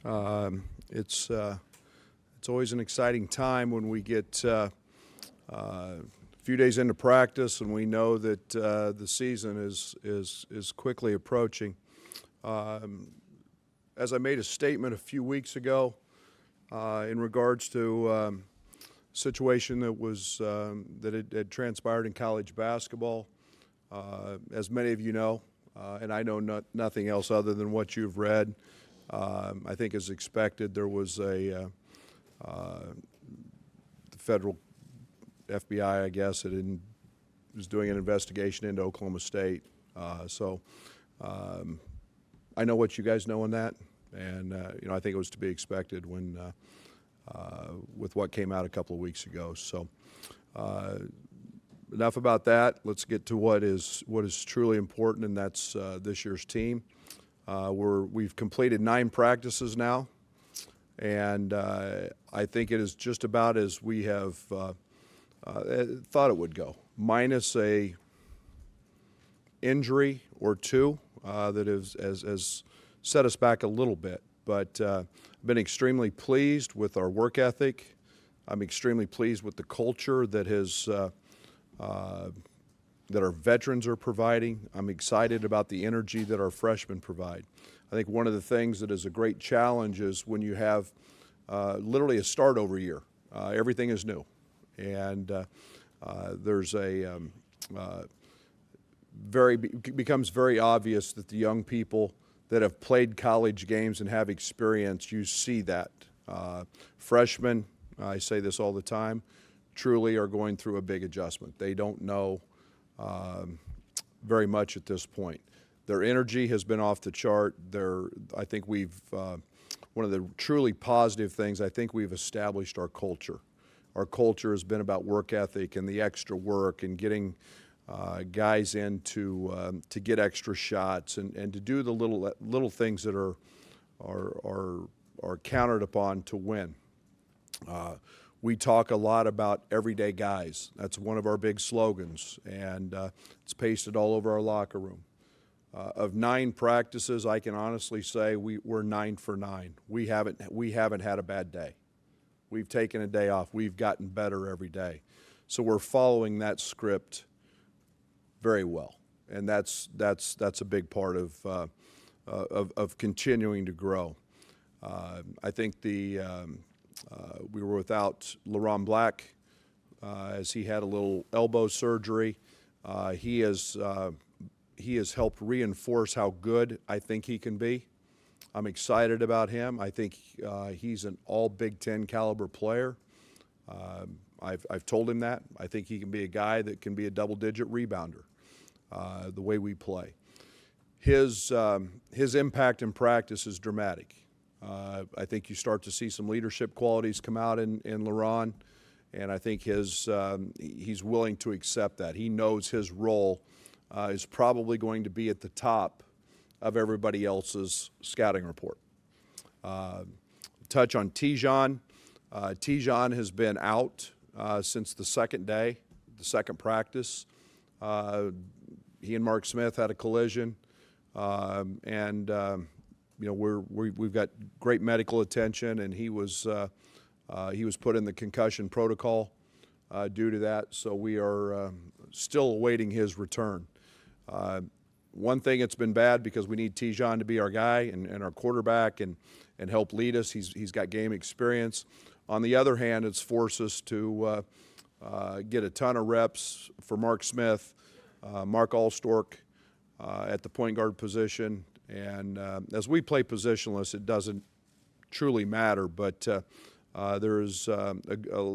It's always an exciting time when we get a few days into practice and we know that the season is quickly approaching. As I made a statement a few weeks ago in regards to situation that was that had transpired in college basketball, as many of you know, and I know nothing else other than what you've read. I think as expected, there was the federal FBI, I guess, was doing an investigation into Oklahoma State. I know what you guys know on that, and I think it was to be expected when with what came out a couple of weeks ago. So enough about that. Let's get to what is truly important, and that's this year's team. We've completed 9 practices now, and I think it is just about as we have thought it would go, minus a injury or two that has set us back a little bit. But I've been extremely pleased with our work ethic. I'm extremely pleased with the culture that our veterans are providing. I'm excited about the energy that our freshmen provide. I think one of the things that is a great challenge is when you have literally a start-over year. Everything is new, and there's becomes very obvious that the young people that have played college games and have experience, you see that. Freshmen, I say this all the time, truly are going through a big adjustment. They don't know very much at this point. Their energy has been off the chart. I think one of the truly positive things, I think we've established our culture. Our culture has been about work ethic and the extra work and getting guys in to get extra shots and to do the little things that are counted upon to win. We talk a lot about everyday guys. That's one of our big slogans, and it's pasted all over our locker room. Of 9 practices, I can honestly say we're 9 for 9. We haven't had a bad day. We've taken a day off. We've gotten better every day. So we're following that script very well, and that's a big part of continuing to grow. I think we were without LaRon Black as he had a little elbow surgery. He has helped reinforce how good I think he can be. I'm excited about him. I think he's an all Big Ten caliber player. I've told him that. I think he can be a guy that can be a double-digit rebounder the way we play. His impact in practice is dramatic. I think you start to see some leadership qualities come out in LaRon, and I think he's willing to accept that. He knows his role is probably going to be at the top of everybody else's scouting report. Touch on Tijon. Tijon has been out since the second practice. He and Mark Smith had a collision, and we've got great medical attention, and he was put in the concussion protocol due to that. So we are still awaiting his return. One thing that's been bad because we need Tijon to be our guy and our quarterback and help lead us. He's got game experience. On the other hand, it's forced us to get a ton of reps for Mark Smith, Mark Allstork at the point guard position. And as we play positionless, it doesn't truly matter, but there is a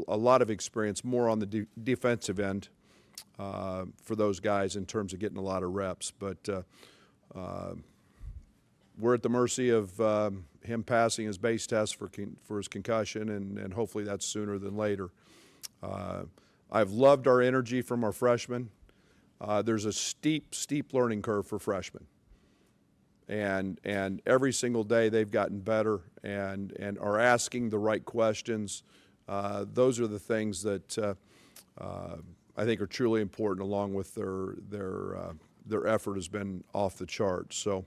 lot of experience more on the defensive end for those guys in terms of getting a lot of reps. But we're at the mercy of him passing his base test for his concussion, and hopefully that's sooner than later. I've loved our energy from our freshmen. There's a steep learning curve for freshmen. And every single day they've gotten better and are asking the right questions. Those are the things that I think are truly important, along with their effort has been off the charts. So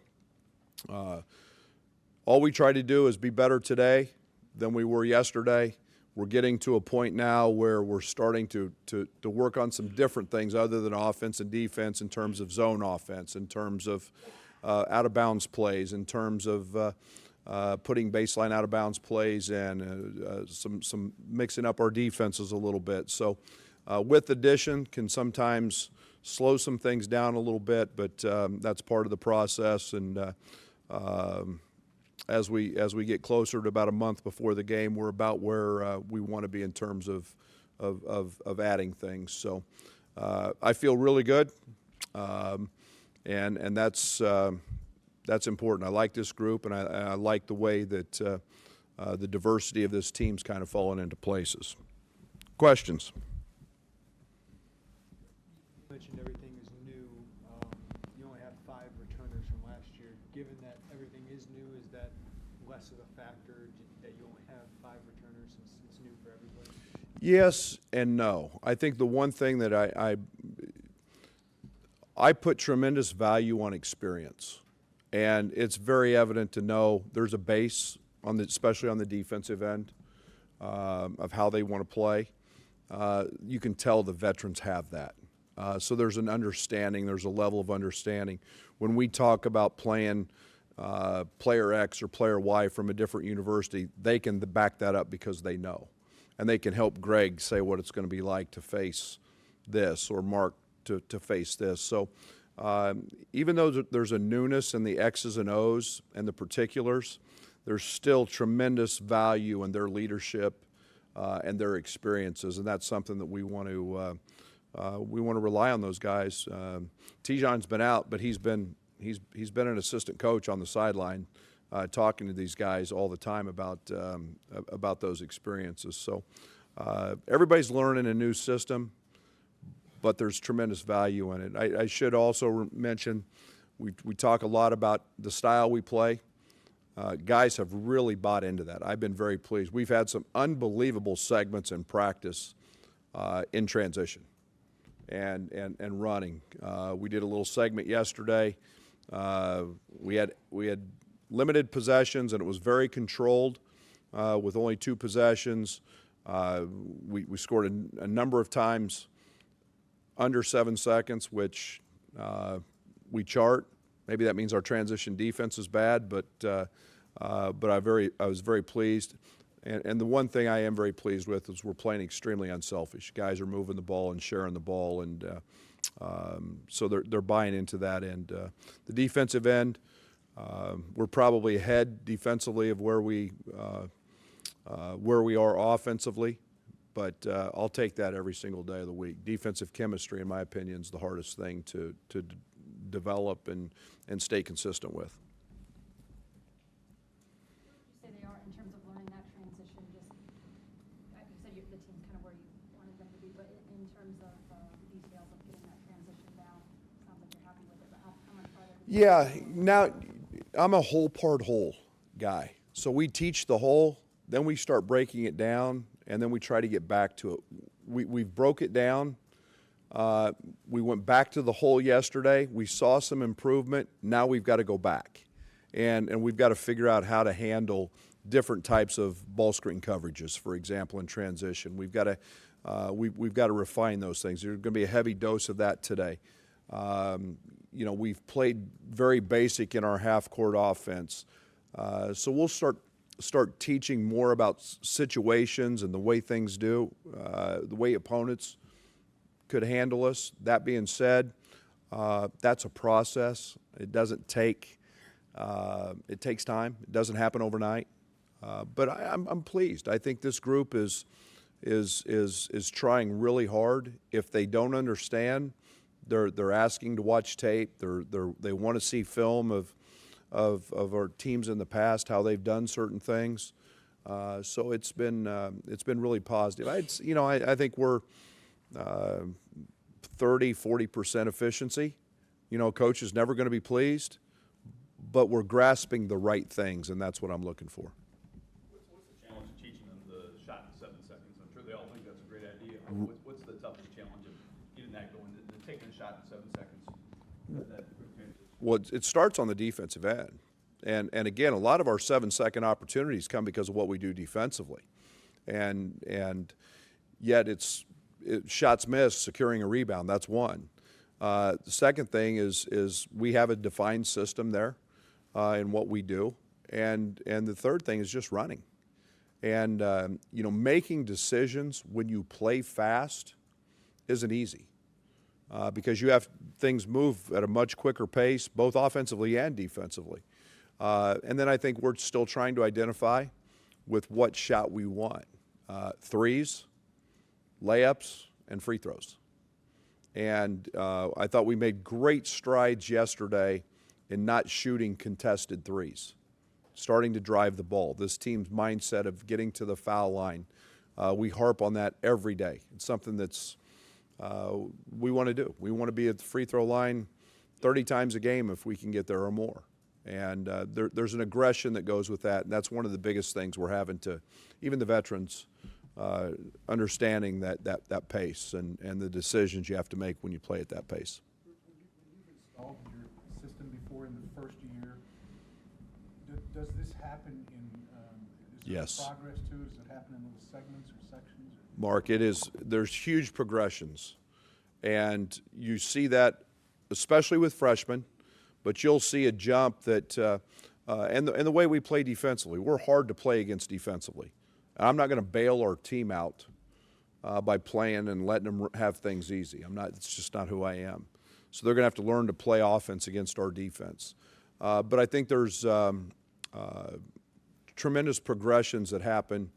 all we try to do is be better today than we were yesterday. We're getting to a point now where we're starting to work on some different things other than offense and defense, in terms of zone offense, in terms of out-of-bounds plays, in terms of putting baseline out-of-bounds plays in, some mixing up our defenses a little bit. So width addition can sometimes slow some things down a little bit, but that's part of the process. And as we get closer to about a month before the game, we're about where we want to be in terms of adding things. So I feel really good, and that's important. I like this group, and I like the way that the diversity of this team's kind of fallen into places. Questions? You mentioned everything is new. You only have 5 returners from last year. Given that everything is new, is that less of a factor that you only have 5 returners since it's new for everybody? Yes and no. I think the one thing that I put tremendous value on experience, and it's very evident to know there's a base on especially on the defensive end, of how they want to play. You can tell the veterans have that. So there's an understanding, there's a level of understanding. When we talk about playing player X or player Y from a different university, they can back that up because they know. And they can help Greg say what it's going to be like to face this, or Mark to face this. So even though there's a newness in the X's and O's and the particulars, there's still tremendous value in their leadership and their experiences, and that's something that we want to rely on those guys. Tijon's been out, but he's been an assistant coach on the sideline, talking to these guys all the time about those experiences. So everybody's learning a new system, but there's tremendous value in it. I should also mention, we talk a lot about the style we play. Guys have really bought into that. I've been very pleased. We've had some unbelievable segments in practice in transition and running. We did a little segment yesterday. We had limited possessions, and it was very controlled with only 2 possessions. We scored a number of times under 7 seconds, which we chart. Maybe that means our transition defense is bad, but I was very pleased. And the one thing I am very pleased with is we're playing extremely unselfish. Guys are moving the ball and sharing the ball, and so they're buying into that. And the defensive end, we're probably ahead defensively of where we are offensively, but I'll take that every single day of the week. Defensive chemistry, in my opinion, is the hardest thing to develop and stay consistent with. Where would you say they are in terms of learning that transition? Just, you said the team's kind of where you wanted them to be, but in terms of the details of getting that transition down, sounds like you're happy with it, but how much farther? Yeah, now I'm a whole part whole guy. So we teach the whole, then we start breaking it down, and then we try to get back to it. We've broke it down. We went back to the whole yesterday. We saw some improvement. Now we've got to go back, and we've got to figure out how to handle different types of ball screen coverages, for example, in transition. We've got to refine those things. There's going to be a heavy dose of that today. We've played very basic in our half-court offense, so we'll start teaching more about situations and the way things do, the way opponents could handle us. That being said, that's a process. It doesn't take. It takes time. It doesn't happen overnight. But I'm pleased. I think this group is trying really hard. If they don't understand, they're asking to watch tape. They want to see film of our teams in the past, how they've done certain things. So it's been really positive. I think we're 30-40% efficiency. Coach is never going to be pleased, but we're grasping the right things, and that's what I'm looking for. What's the challenge of teaching them the shot in 7 seconds? I'm sure they all think that's a great idea. What's the toughest challenge of getting that going, taking a shot in 7 seconds? Well, it starts on the defensive end. And again, a lot of our 7-second opportunities come because of what we do defensively. And yet it's shots missed, securing a rebound. That's one. The second thing is we have a defined system there in what we do. And the third thing is just running. And, making decisions when you play fast isn't easy because you have things move at a much quicker pace, both offensively and defensively. And then I think we're still trying to identify with what shot we want. Threes, layups, and free throws. And I thought we made great strides yesterday in not shooting contested threes, starting to drive the ball. This team's mindset of getting to the foul line, we harp on that every day. It's something that's we want to do. We want to be at the free throw line 30 times a game if we can get there or more. And there's an aggression that goes with that, and that's one of the biggest things we're having to, even the veterans, understanding that pace and the decisions you have to make when you play at that pace. When you've installed your system before in the first year, does this happen in, is there Yes. progress to it? Does it happen in little segments or sections? Mark, there's huge progressions, and you see that especially with freshmen, but you'll see a jump that, and the way we play defensively, we're hard to play against defensively. I'm not going to bail our team out by playing and letting them have things easy. It's just not who I am. So they're going to have to learn to play offense against our defense. But I think there's tremendous progressions that happen.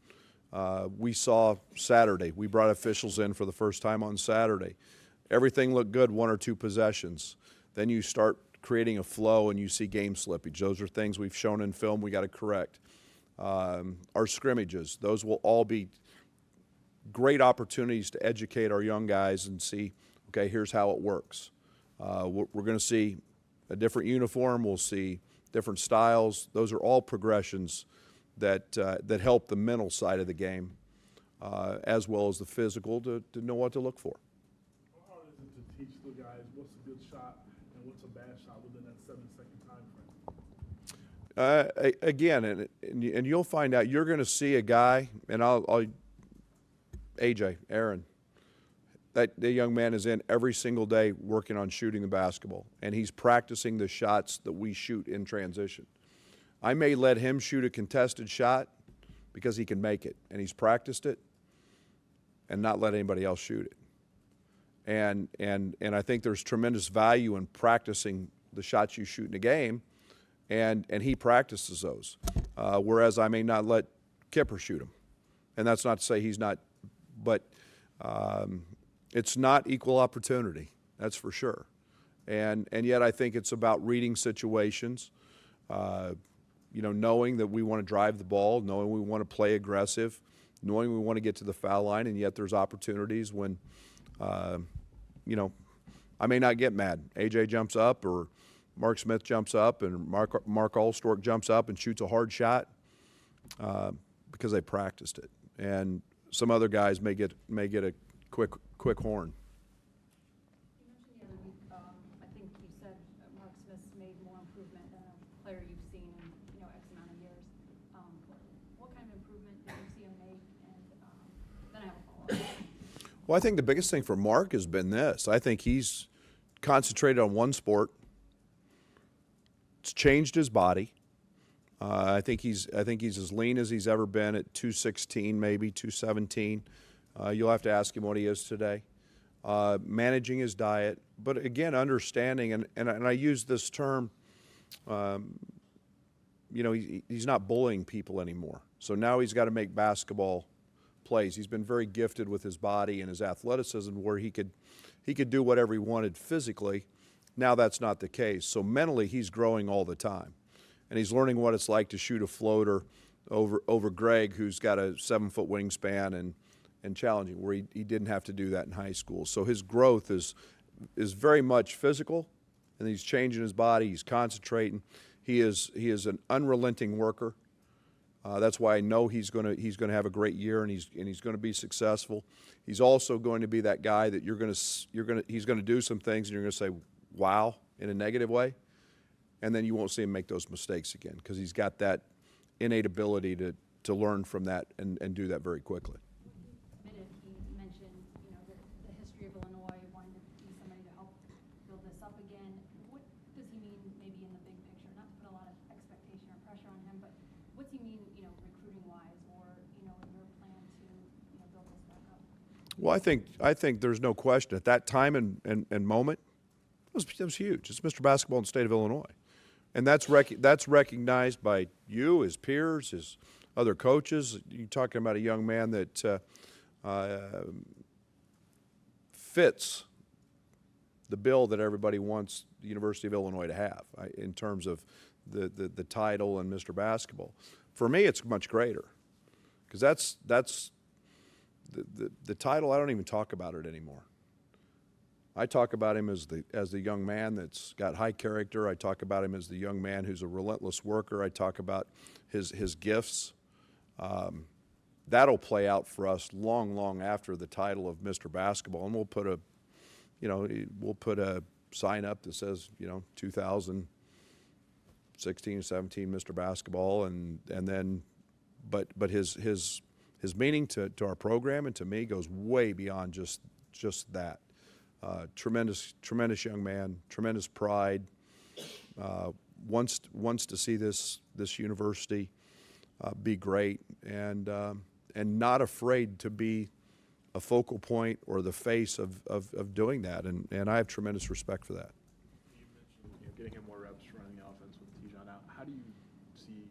We saw Saturday. We brought officials in for the first time on Saturday. Everything looked good, 1 or 2 possessions. Then you start creating a flow and you see game slippage. Those are things we've shown in film we got to correct. Our scrimmages, those will all be great opportunities to educate our young guys and see, okay, here's how it works. We're going to see a different uniform. We'll see different styles. Those are all progressions that help the mental side of the game as well as the physical to know what to look for. How hard is it to teach the guys what's a good shot and what's a bad shot within that 7-second time frame? Again, and you'll find out, you're going to see a guy, and Aaron, that young man is in every single day working on shooting the basketball, and he's practicing the shots that we shoot in transition. I may let him shoot a contested shot because he can make it, and he's practiced it, and not let anybody else shoot it. And I think there's tremendous value in practicing the shots you shoot in a game, and he practices those, whereas I may not let Kipper shoot them. And that's not to say he's not, but it's not equal opportunity, that's for sure. And yet I think it's about reading situations, knowing that we want to drive the ball, knowing we want to play aggressive, knowing we want to get to the foul line, and yet there's opportunities when, I may not get mad. AJ jumps up or Mark Smith jumps up and Mark Allstork jumps up and shoots a hard shot because they practiced it. And some other guys may get a quick horn. You mentioned the other week, I think you said Mark Smith's made more improvement than a player you've seen in, X amount of years. What kind of improvement did you see him make? And then I have a follow-up. Well, I think the biggest thing for Mark has been this. I think he's concentrated on one sport. It's changed his body. I think he's as lean as he's ever been at 216, maybe 217. You'll have to ask him what he is today. Managing his diet, but again, understanding, and I use this term, he's not bullying people anymore. So now he's got to make basketball plays. He's been very gifted with his body and his athleticism where he could do whatever he wanted physically. Now that's not the case. So mentally he's growing all the time. And he's learning what it's like to shoot a floater over Greg, who's got a 7-foot wingspan and challenging, where he didn't have to do that in high school. So his growth is very much physical, and he's changing his body. He's concentrating. He is an unrelenting worker. That's why I know he's going to have a great year, and he's going to be successful. He's also going to be that guy that he's going to do some things, and you're going to say, "Wow," in a negative way, and then you won't see him make those mistakes again because he's got that innate ability to learn from that and do that very quickly. Committed, he mentioned, the history of Illinois, wanting to be somebody to help build this up again. What does he mean maybe in the big picture? Not to put a lot of expectation or pressure on him, but what's he mean, recruiting-wise or, in your plan to, build this back up? Well, I think there's no question at that time and moment, it was huge. It's Mr. Basketball in the state of Illinois. And that's recognized by you, his peers, his other coaches. You're talking about a young man that fits the bill that everybody wants the University of Illinois to have in terms of the title and Mr. Basketball. For me, it's much greater because that's the title. I don't even talk about it anymore. I talk about him as the young man that's got high character. I talk about him as the young man who's a relentless worker. I talk about his gifts. That'll play out for us long after the title of Mr. Basketball, and we'll put a sign up that says 2016, 17 Mr. Basketball, and then but his meaning to our program and to me goes way beyond just that. Tremendous young man, tremendous pride. Wants to see this university be great, and not afraid to be a focal point or the face of doing that. And I have tremendous respect for that. You mentioned getting him more reps running the offense with Tijon out. How do you see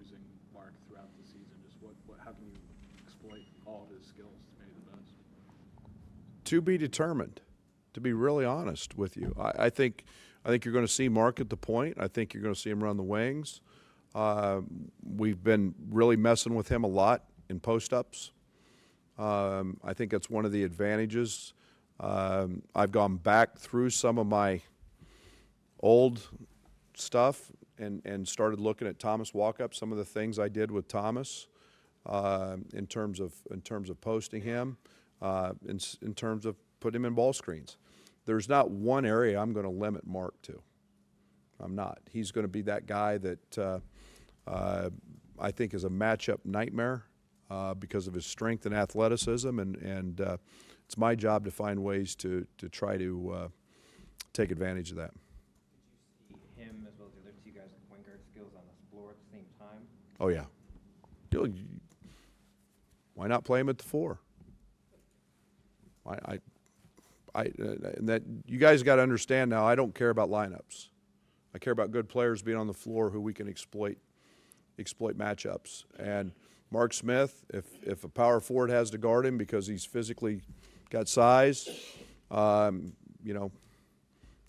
using Mark throughout the season? Just how can you exploit all of his skills to maybe the best? To be determined. To be really honest with you, I think you're going to see Mark at the point. I think you're going to see him run the wings. We've been really messing with him a lot in post-ups. I think that's one of the advantages. I've gone back through some of my old stuff and started looking at Thomas walk-up, some of the things I did with Thomas in terms of posting him, in terms of putting him in ball screens. There's not one area I'm going to limit Mark to. I'm not. He's going to be that guy that I think is a matchup nightmare because of his strength and athleticism, and it's my job to find ways to try to take advantage of that. Did you see him as well as the other two guys with point guard skills on the floor at the same time? Oh yeah. Why not play him at the 4? And that you guys got to understand now. I don't care about lineups. I care about good players being on the floor who we can exploit matchups. And Mark Smith, if a power forward has to guard him because he's physically got size, that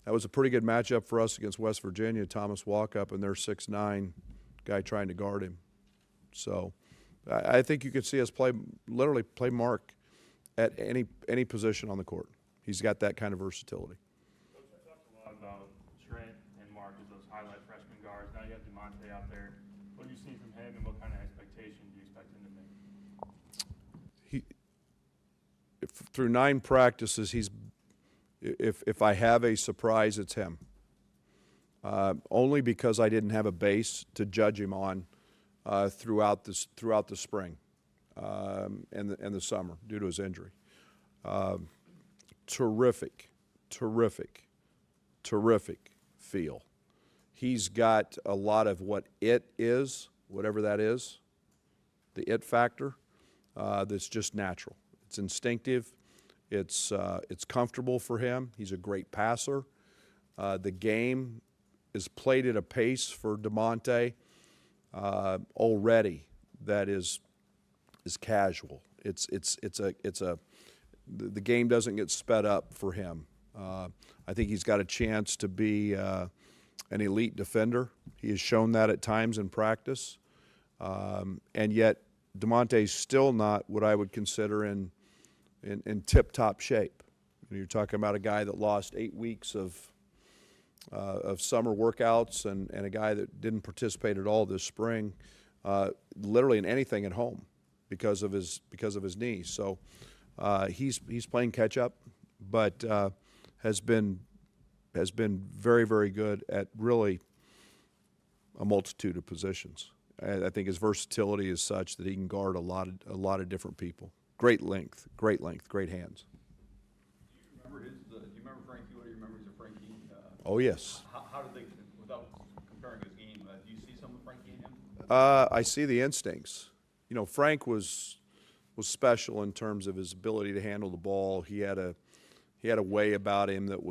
was a pretty good matchup for us against West Virginia. Thomas Walkup and their 6'9" guy trying to guard him. So I think you could see us literally play Mark at any position on the court. He's got that kind of versatility. Coach, I talked a lot about Trent and Mark as those highlight freshman guards. Now you have DeMonte out there. What have you seen from him, and what kind of expectation do you expect him to make? Through 9 practices, if I have a surprise, it's him. Only because I didn't have a base to judge him on throughout the spring and the summer due to his injury. Terrific feel. He's got a lot of what it is, whatever that is, the it factor, that's just natural. It's instinctive. It's comfortable for him. He's a great passer. The game is played at a pace for DeMonte already that is casual. The game doesn't get sped up for him. I think he's got a chance to be an elite defender. He has shown that at times in practice. And yet DeMonte's still not what I would consider in tip-top shape. You're talking about a guy that lost 8 weeks of summer workouts and a guy that didn't participate at all this spring, literally in anything at home because of his knee. So he's playing catch up, but has been very, very good at really a multitude of positions. I think his versatility is such that he can guard a lot of different people. Great length, great hands. Do you remember Frankie? What do you remember of Frankie? Oh, yes. How did they, without comparing his game, do you see some of Frankie in him? I see the instincts. You know, Frank was special in terms of his ability to handle the ball. He had a way about him that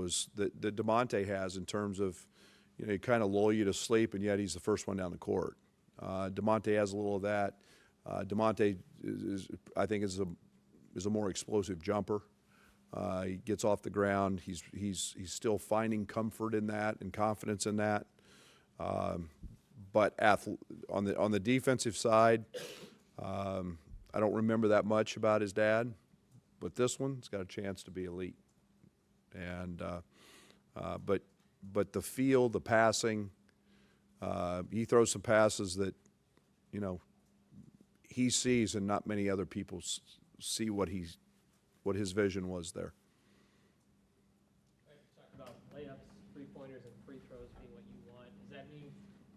DeMonte has in terms of, you know, he kind of lull you to sleep, and yet he's the first one down the court. DeMonte has a little of that. DeMonte I think is a more explosive jumper. He gets off the ground. He's still finding comfort in that and confidence in that. But on the defensive side, I don't remember that much about his dad, but this one's got a chance to be elite. And but the feel, the passing, he throws some passes that, you know, he sees and not many other people see what his vision was there. Right, you talked about layups, three-pointers, and free throws being what you want. Does that mean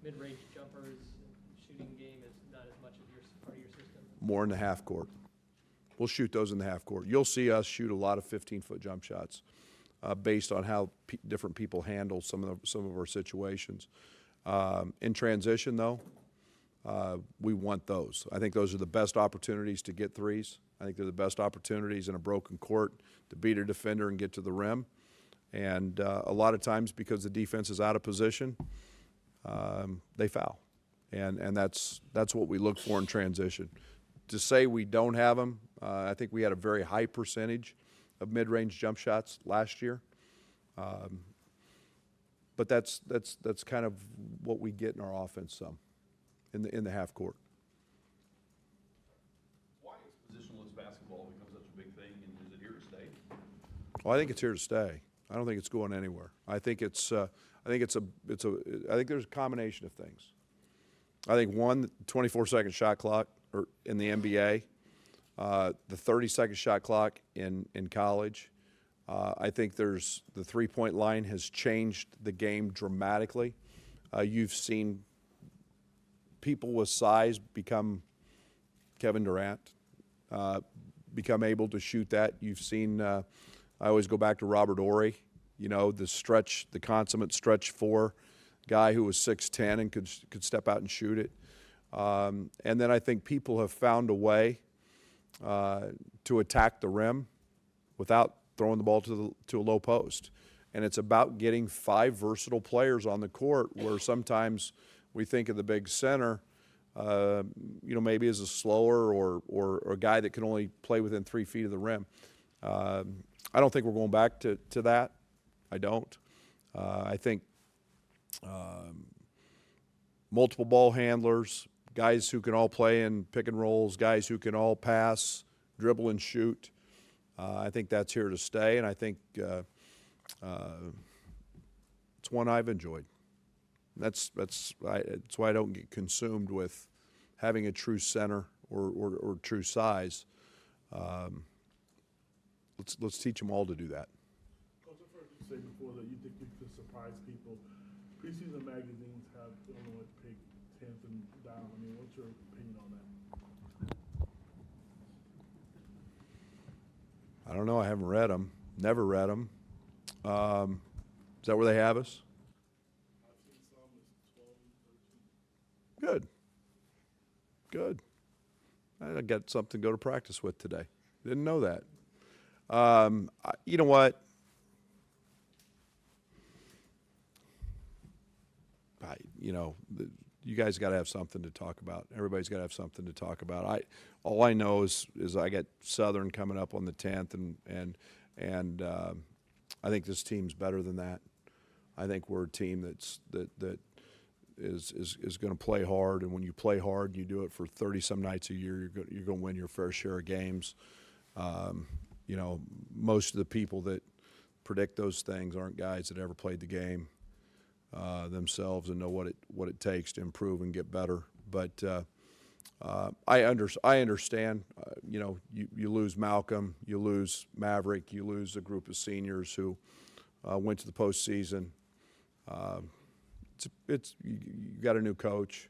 mid-range jumpers and shooting game is not as much of part of your system? More in the half court. We'll shoot those in the half court. You'll see us shoot a lot of 15-foot jump shots based on how different people handle some of our situations. In transition, though, we want those. I think those are the best opportunities to get threes. I think they're the best opportunities in a broken court to beat a defender and get to the rim. And a lot of times, because the defense is out of position, they foul. And that's what we look for in transition. To say we don't have them, I think we had a very high percentage of mid-range jump shots last year. But that's kind of what we get in our offense some in the half court. Why is positionless basketball become such a big thing, and is it here to stay? Well, I think it's here to stay. I don't think it's going anywhere. I think there's a combination of things. I think one, the 24-second shot clock in the NBA, the 30-second shot clock in college. I think the three-point line has changed the game dramatically. You've seen people with size become Kevin Durant, become able to shoot that. You've seen, I always go back to Robert Horry, you know, the consummate stretch four guy who was 6'10" and could step out and shoot it. And then I think people have found a way to attack the rim without throwing the ball to a low post. And it's about getting 5 versatile players on the court, where sometimes we think of the big center, you know, maybe as a slower or a guy that can only play within 3 feet of the rim. I don't think we're going back to that. I don't. I think multiple ball handlers, guys who can all play in pick and rolls, guys who can all pass, dribble and shoot. I think that's here to stay, and I think it's one I've enjoyed. That's why I don't get consumed with having a true center or true size. Let's teach them all to do that. Coach, I've heard you say before that you think you could surprise people. Preseason magazines have Illinois picked 10th and down. I mean, what's your opinion on that? I don't know. I haven't read them. Never read them. Is that where they have us? I've seen some as 12 and 13. Good. I got something to go to practice with today. Didn't know that. You know what? You guys got to have something to talk about. Everybody's got to have something to talk about. All I know is I got Southern coming up on the 10th, and I think this team's better than that. I think we're a team that is going to play hard, and when you play hard, you do it for 30-some nights a year. You're going to win your fair share of games. You know, most of the people that predict those things aren't guys that ever played the game themselves and know what it takes to improve and get better. But I understand. You know, you lose Malcolm, you lose Maverick, you lose a group of seniors who went to the postseason. you got a new coach.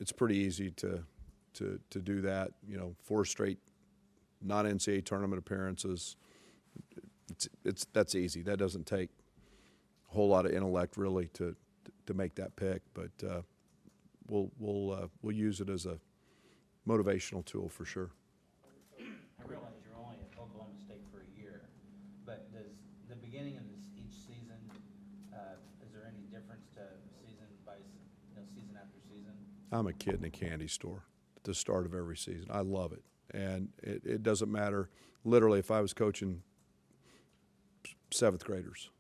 It's pretty easy to do that. 4 straight non-NCAA tournament appearances. That's easy. That doesn't take a whole lot of intellect really to make that pick. But we'll use it as a motivational tool for sure. I realize you're only at Oklahoma State for a year, but does the beginning of each season, is there any difference to season after season? I'm a kid in a candy store at the start of every season. I love it. And it doesn't matter, literally, if I was coaching 7th graders.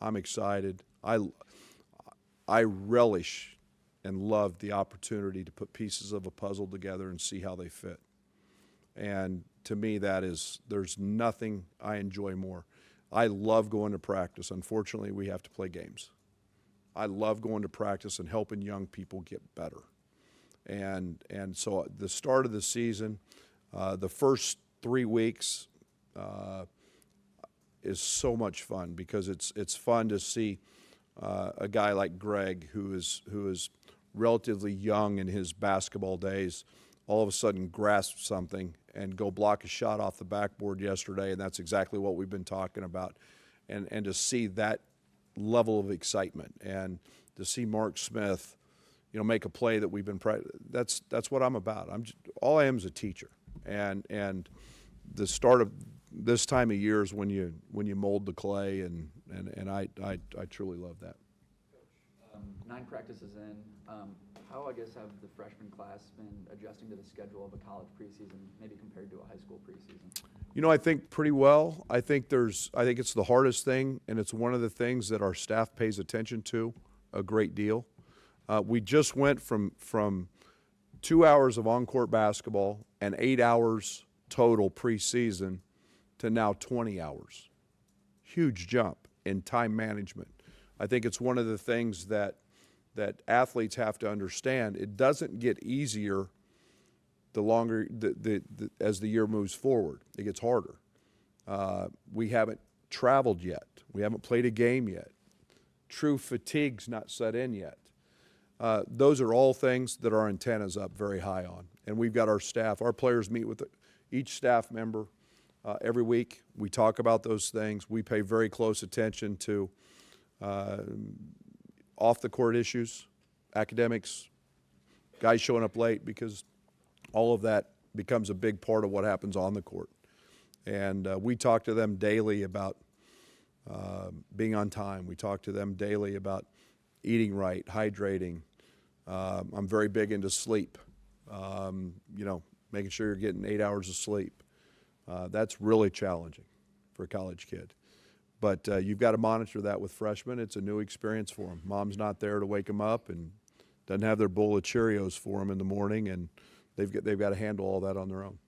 I'm excited. I relish and love the opportunity to put pieces of a puzzle together and see how they fit. And to me, there's nothing I enjoy more. I love going to practice. Unfortunately, we have to play games. I love going to practice and helping young people get better. And so the start of the season, the first 3 weeks is so much fun because it's fun to see a guy like Greg who is relatively young in his basketball days all of a sudden grasp something and go block a shot off the backboard yesterday, and that's exactly what we've been talking about. And to see that level of excitement and to see Mark Smith, make a play that we've been that's what I'm about. All I am is a teacher. And the start of this time of year is when you mold the clay, and I truly love that. 9 practices in, how, I guess, have the freshman class been adjusting to the schedule of a college preseason, maybe compared to a high school preseason? I think pretty well. I think it's the hardest thing, and it's one of the things that our staff pays attention to a great deal. We just went from 2 hours of on-court basketball and 8 hours total preseason to now 20 hours. Huge jump in time management. I think it's one of the things that athletes have to understand. It doesn't get easier the longer as the year moves forward. It gets harder. We haven't traveled yet. We haven't played a game yet. True fatigue's not set in yet. Those are all things that our antenna's up very high on. And we've got our staff. Our players meet with each staff member every week. We talk about those things. We pay very close attention to off-the-court issues, academics, guys showing up late, because all of that becomes a big part of what happens on the court. And we talk to them daily about being on time. We talk to them daily about eating right, hydrating. I'm very big into sleep, making sure you're getting 8 hours of sleep. That's really challenging for a college kid. But you've got to monitor that with freshmen. It's a new experience for them. Mom's not there to wake them up and doesn't have their bowl of Cheerios for them in the morning, and they've got to handle all that on their own.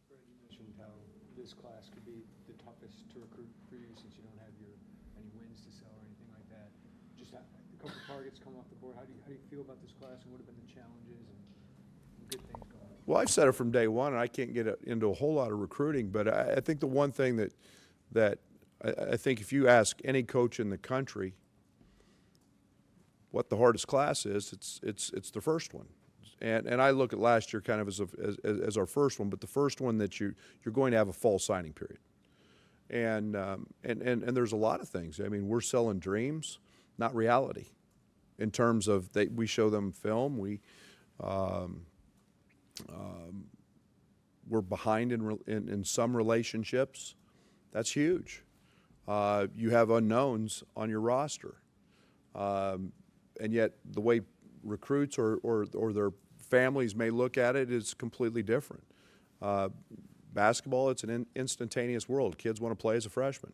Brad, you mentioned how this class could be the toughest to recruit for you since you don't have any wins to sell or anything like that. Just a couple targets come off the board. How do you feel about this class, and what have been the challenges and good things going on? Well, I've said it from day one, and I can't get into a whole lot of recruiting, but I think the one thing that I think if you ask any coach in the country what the hardest class is, it's the first one. And I look at last year kind of as our first one, but the first one that you're going to have a fall signing period. And there's a lot of things. I mean, we're selling dreams, not reality, in terms of we show them film. We're behind in some relationships. That's huge. You have unknowns on your roster. And yet the way recruits or their families may look at it is completely different. Basketball, it's an instantaneous world. Kids want to play as a freshman.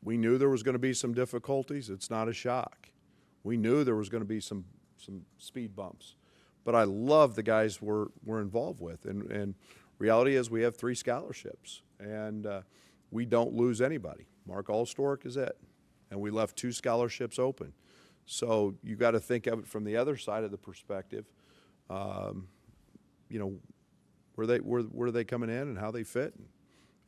We knew there was going to be some difficulties. It's not a shock. We knew there was going to be some speed bumps. But I love the guys we're involved with. And reality is we have 3 scholarships, and we don't lose anybody. Mark Allstork is it. And we left 2 scholarships open. So you got to think of it from the other side of the perspective. Where are they coming in and how they fit?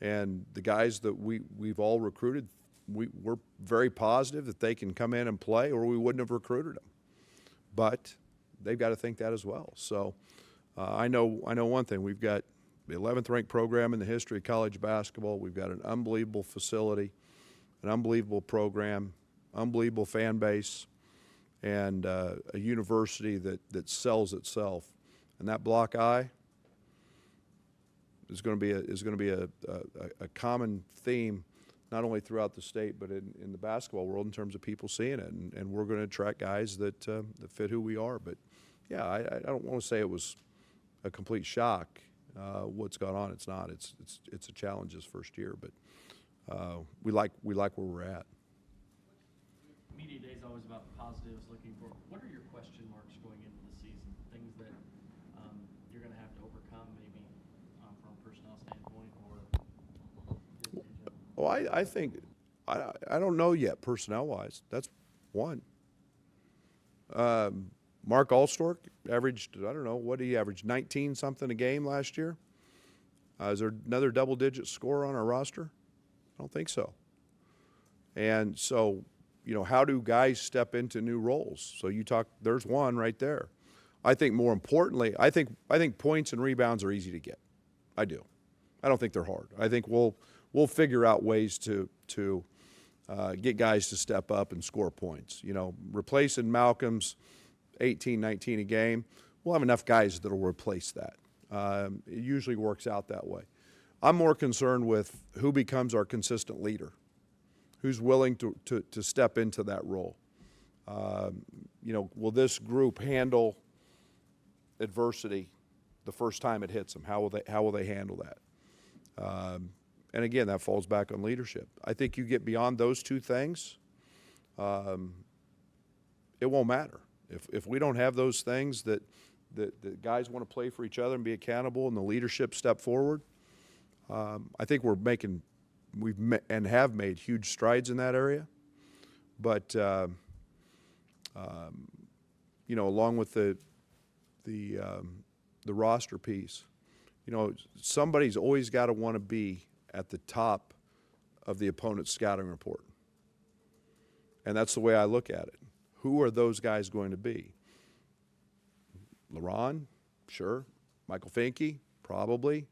And the guys that we've all recruited we're very positive that they can come in and play, or we wouldn't have recruited them. But they've got to think that as well. So I know one thing. We've got the 11th ranked program in the history of college basketball. We've got an unbelievable facility, an unbelievable program, unbelievable fan base, and a university that sells itself. And that block I is going to be a common theme, not only throughout the state, but in the basketball world in terms of people seeing it. And we're going to attract guys that fit who we are. But yeah, I don't want to say it was a complete shock what's gone on. It's not. It's a challenge this first year, but we like where we're at. Media Day is always about the positives, looking for, what are your question marks going into the season? Things that you're going to have to overcome, maybe from a personnel standpoint, or just in general? Well, I think I don't know yet personnel-wise. That's one. Mark Allstork averaged, I don't know, what did he average, 19-something a game last year? Is there another double-digit scorer on our roster? I don't think so. And so, you know, how do guys step into new roles? So you talk, there's one right there. I think more importantly, I think points and rebounds are easy to get. I do. I don't think they're hard. I think we'll figure out ways to get guys to step up and score points. You know, replacing Malcolm's 18, 19 a game, we'll have enough guys that will replace that. It usually works out that way. I'm more concerned with who becomes our consistent leader, who's willing to step into that role. You know, will this group handle adversity the first time it hits them? How will they handle that? And again, that falls back on leadership. I think you get beyond those two things, it won't matter. If we don't have those things that guys want to play for each other and be accountable, and the leadership step forward, I think we've made huge strides in that area. But you know, along with the roster piece, you know, somebody's always got to want to be at the top of the opponent's scouting report. And that's the way I look at it. Who are those guys going to be? LaRon? Sure. Michael Finke? Probably.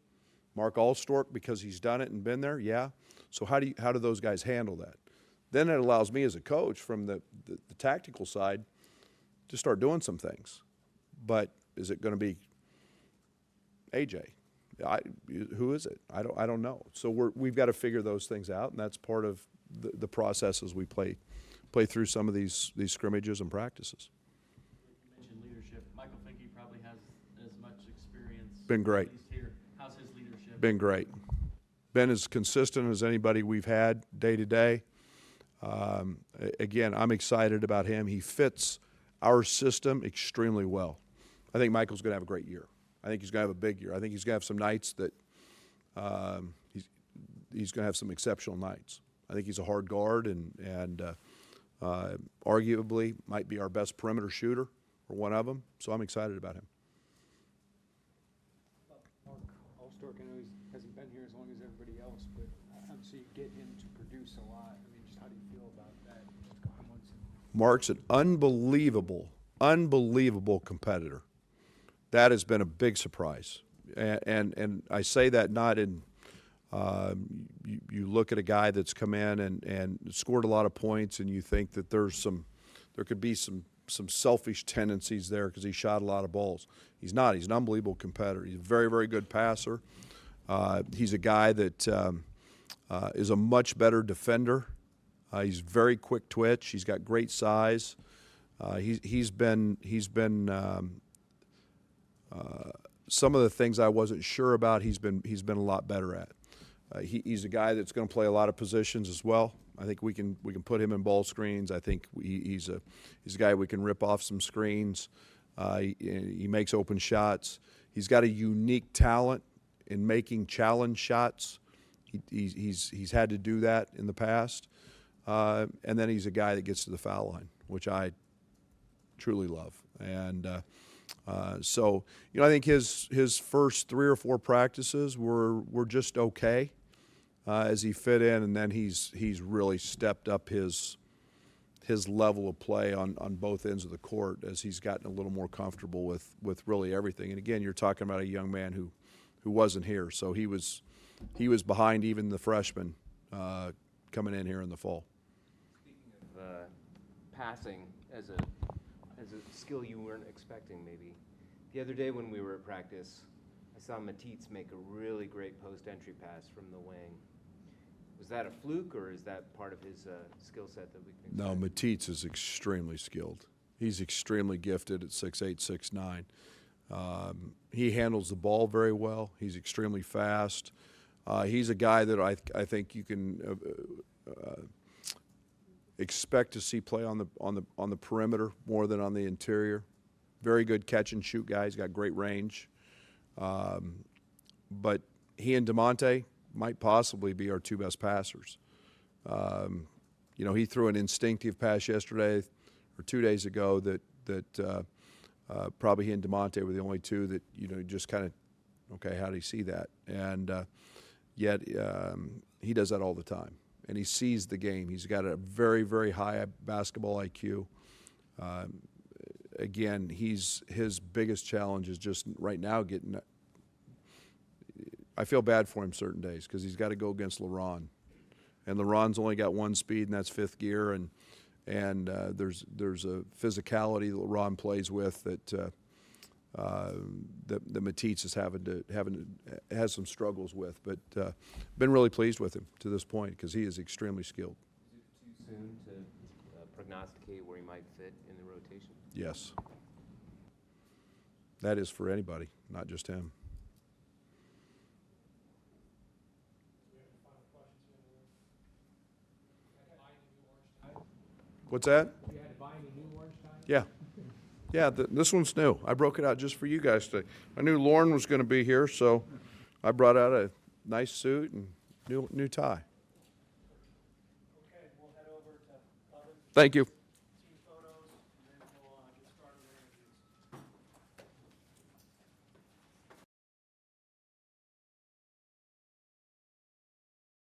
Mark Allstork, because he's done it and been there? Yeah. So how do those guys handle that? Then it allows me as a coach from the tactical side to start doing some things. But is it going to be AJ? Who is it? I don't know. So we've got to figure those things out, and that's part of the process as we play through some of these scrimmages and practices. You mentioned leadership. Michael Finke probably has as much experience. Been great. At least here. How's his leadership? Been great. Been as consistent as anybody we've had day to day. Again, I'm excited about him. He fits our system extremely well. I think Michael's going to have a great year. I think he's going to have a big year. I think he's going to have some nights that he's going to have some exceptional nights. I think he's a hard guard and arguably might be our best perimeter shooter or one of them. So I'm excited about him. Mark Allstork, I know he hasn't been here as long as everybody else, but obviously you get him to produce a lot. I mean, just how do you feel about that? Just a couple months in. Mark's an unbelievable competitor. That has been a big surprise. And I say that not in you look at a guy that's come in and scored a lot of points, and you think that there could be some selfish tendencies there because he shot a lot of balls. He's not. He's an unbelievable competitor. He's a very, very good passer. He's a guy that is a much better defender. He's very quick twitch. He's got great size. He's been some of the things I wasn't sure about. He's been a lot better at. He's a guy that's going to play a lot of positions as well. I think we can put him in ball screens. I think he's a guy we can rip off some screens. He makes open shots. He's got a unique talent in making challenge shots. He's had to do that in the past. And then he's a guy that gets to the foul line, which I truly love. And so, you know, I think his first 3 or 4 practices were just okay. as he fit in, and then he's really stepped up his level of play on both ends of the court as he's gotten a little more comfortable with really everything. And again, you're talking about a young man who wasn't here, so he was behind even the freshmen coming in here in the fall. Speaking of passing as a skill you weren't expecting, maybe the other day when we were at practice, I saw Matisse make a really great post-entry pass from the wing. Was that a fluke, or is that part of his skill set that we can expect? No, Matisse is extremely skilled. He's extremely gifted at 6'8", 6'9". He handles the ball very well. He's extremely fast. He's a guy that I think you can expect to see play on the perimeter more than on the interior. Very good catch and shoot guy. He's got great range. But he and DeMonte might possibly be our two best passers. He threw an instinctive pass yesterday or 2 days ago that probably he and DeMonte were the only two that just kind of, okay, how do you see that? And yet he does that all the time, and he sees the game. He's got a very, very high basketball IQ. Again, his biggest challenge is just right now getting. I feel bad for him certain days because he's got to go against LaRon, and LaRon's only got one speed, and that's fifth gear, and there's a physicality that LaRon plays with that Matisse is has some struggles with, but been really pleased with him to this point because he is extremely skilled. Is it too soon to prognosticate where he might fit in the rotation? Yes. That is for anybody, not just him. What's that? You had to buy any new orange tie? Yeah. Yeah, this one's new. I broke it out just for you guys today. I knew Lauren was going to be here, so I brought out a nice suit and new tie. Okay, we'll head over to Clemens. Thank you.